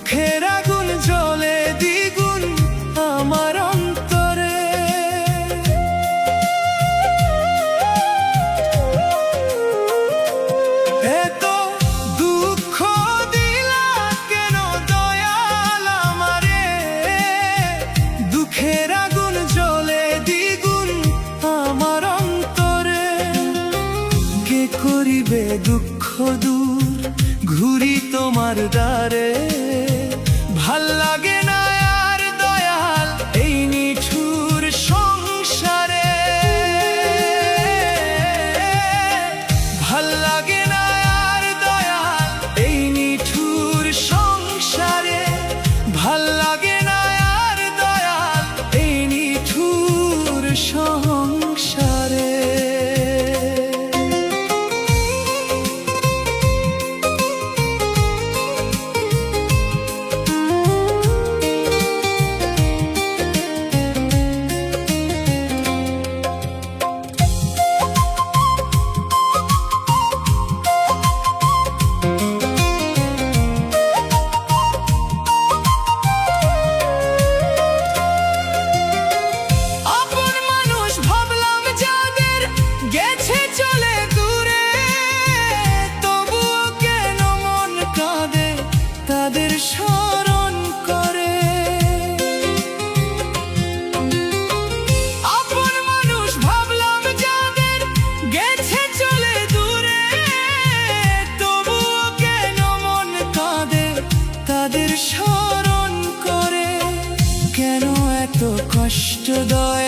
দুঃখের আগুন জ্বলে দ্বিগুণ আমার অন্তরে। এত দুঃখ দিলা কেন দয়াল আমারে, দুঃখের আগুন জ্বলে দ্বিগুণ আমার অন্তরে। কে করিবে দুঃখ দূর ঘুরি তোমার দ্বারে, ভাল লাগে না আর দয়াল এই নিঠুর সংসারে। ভাল লাগে না আর দয়াল এই নিঠুর সংসারে, ভাল লাগে না আর দয়াল এই নিঠুর সংসারে। তাদের স্মরণ করে আপন মানুষ ভাবলাম যাদের গেছে চলে দূরে, তবুও কেন মন কাঁদে তাদের স্মরণ করে। কেন এত কষ্ট দয়